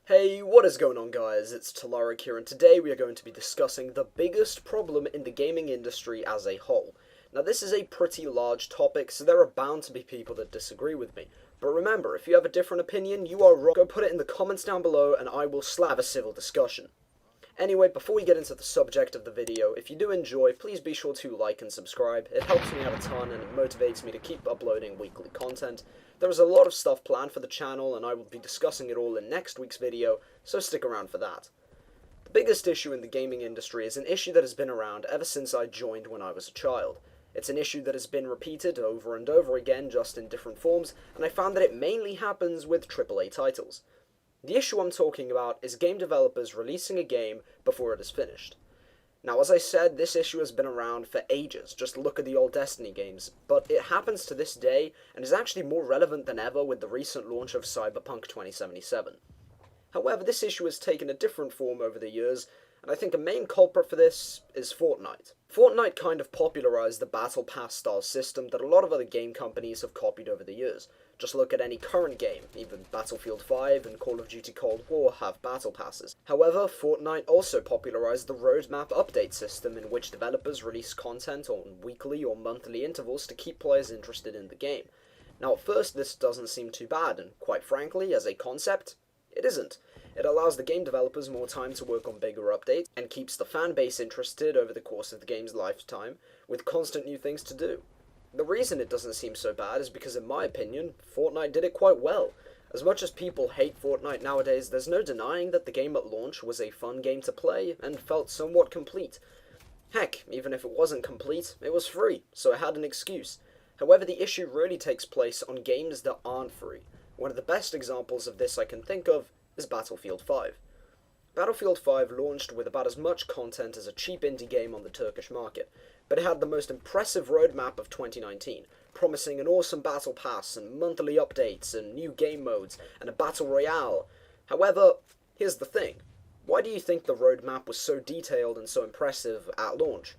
Hey, what is going on guys? It's Telurik here, and today we are going to be discussing the biggest problem in the gaming industry as a whole. Now this is a pretty large topic, so there are bound to be people that disagree with me. But remember, if you have a different opinion, you are wrong. Go put it in the comments down below and I will have a civil discussion. Anyway, before we get into the subject of the video, if you do enjoy, please be sure to like and subscribe. It helps me out a ton and it motivates me to keep uploading weekly content. There is a lot of stuff planned for the channel and I will be discussing it all in next week's video, so stick around for that. The biggest issue in the gaming industry is an issue that has been around ever since I joined when I was a child. It's an issue that has been repeated over and over again, just in different forms, and I found that it mainly happens with AAA titles. The issue I'm talking about is game developers releasing a game before it is finished. Now, as I said, this issue has been around for ages, just look at the old Destiny games, but it happens to this day and is actually more relevant than ever with the recent launch of Cyberpunk 2077. However, this issue has taken a different form over the years, and I think a main culprit for this is Fortnite. Fortnite kind of popularized the Battle Pass style system that a lot of other game companies have copied over the years. Just look at any current game, even Battlefield 5 and Call of Duty Cold War have Battle Passes. However, Fortnite also popularized the roadmap update system in which developers release content on weekly or monthly intervals to keep players interested in the game. Now at first this doesn't seem too bad, and quite frankly, as a concept, it isn't. It allows the game developers more time to work on bigger updates, and keeps the fan base interested over the course of the game's lifetime, with constant new things to do. The reason it doesn't seem so bad is because, in my opinion, Fortnite did it quite well. As much as people hate Fortnite nowadays, there's no denying that the game at launch was a fun game to play, and felt somewhat complete. Heck, even if it wasn't complete, it was free, so it had an excuse. However, the issue really takes place on games that aren't free. One of the best examples of this I can think of is Battlefield 5. Battlefield 5 launched with about as much content as a cheap indie game on the Turkish market, but it had the most impressive roadmap of 2019, promising an awesome battle pass and monthly updates and new game modes and a battle royale. However, here's the thing. Why do you think the roadmap was so detailed and so impressive at launch?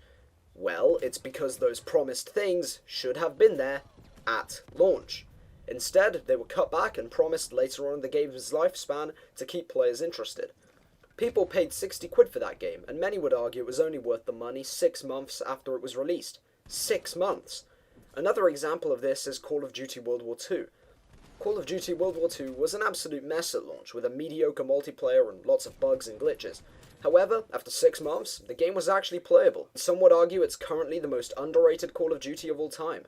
Well, it's because those promised things should have been there at launch. Instead, they were cut back and promised later on in the game's lifespan to keep players interested. People paid 60 quid for that game, and many would argue it was only worth the money 6 months after it was released. 6 months! Another example of this is Call of Duty World War II. Call of Duty World War II was an absolute mess at launch, with a mediocre multiplayer and lots of bugs and glitches. However, after 6 months, the game was actually playable. Some would argue it's currently the most underrated Call of Duty of all time.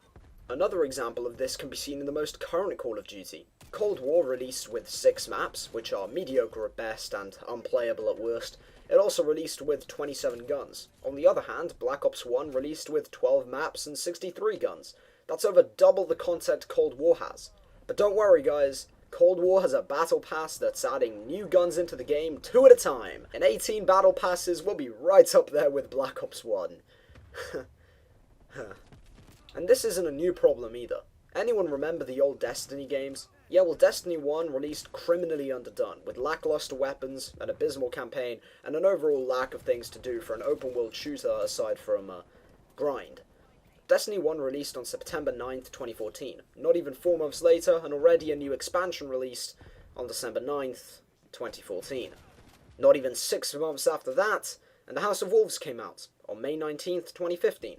Another example of this can be seen in the most current Call of Duty. Cold War released with 6 maps, which are mediocre at best and unplayable at worst. It also released with 27 guns. On the other hand, Black Ops 1 released with 12 maps and 63 guns. That's over double the content Cold War has. But don't worry guys, Cold War has a battle pass that's adding new guns into the game 2 at a time. And 18 battle passes will be right up there with Black Ops 1. And this isn't a new problem either. Anyone remember the old Destiny games? Yeah, well, Destiny 1 released criminally underdone, with lackluster weapons, an abysmal campaign, and an overall lack of things to do for an open-world shooter aside from grind. Destiny 1 released on September 9th, 2014. Not even 4 months later, and already a new expansion released on December 9th, 2014. Not even 6 months after that, and the House of Wolves came out on May 19th, 2015.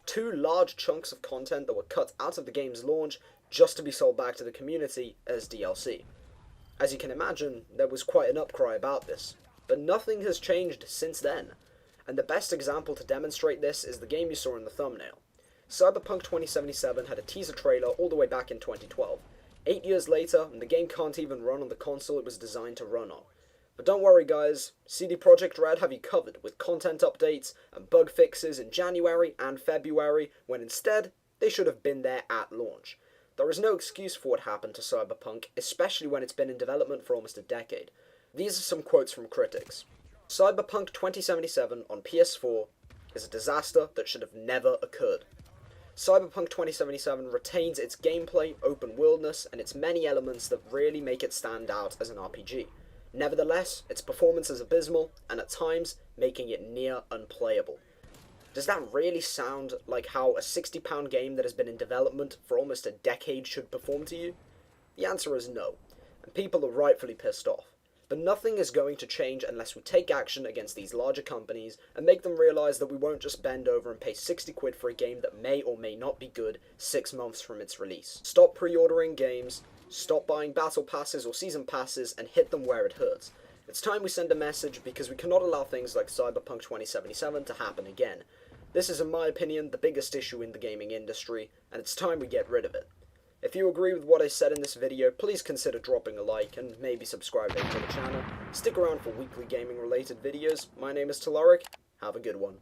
2 large chunks of content that were cut out of the game's launch just to be sold back to the community as DLC. As you can imagine, there was quite an upcry about this, but nothing has changed since then, and the best example to demonstrate this is the game you saw in the thumbnail. Cyberpunk 2077 had a teaser trailer all the way back in 2012. 8 years later, and the game can't even run on the console it was designed to run on. But don't worry guys, CD Projekt Red have you covered with content updates and bug fixes in January and February, when instead, they should have been there at launch. There is no excuse for what happened to Cyberpunk, especially when it's been in development for almost a decade. These are some quotes from critics. Cyberpunk 2077 on PS4 is a disaster that should have never occurred. Cyberpunk 2077 retains its gameplay, open worldness, and its many elements that really make it stand out as an RPG. Nevertheless, its performance is abysmal, and at times, making it near unplayable. Does that really sound like how a £60 game that has been in development for almost a decade should perform to you? The answer is no, and people are rightfully pissed off. But nothing is going to change unless we take action against these larger companies and make them realize that we won't just bend over and pay 60 quid for a game that may or may not be good 6 months from its release. Stop pre-ordering games, stop buying battle passes or season passes, and hit them where it hurts. It's time we send a message because we cannot allow things like Cyberpunk 2077 to happen again. This is, in my opinion, the biggest issue in the gaming industry, and it's time we get rid of it. If you agree with what I said in this video, please consider dropping a like and maybe subscribing to the channel. Stick around for weekly gaming related videos. My name is Telurik. Have a good one.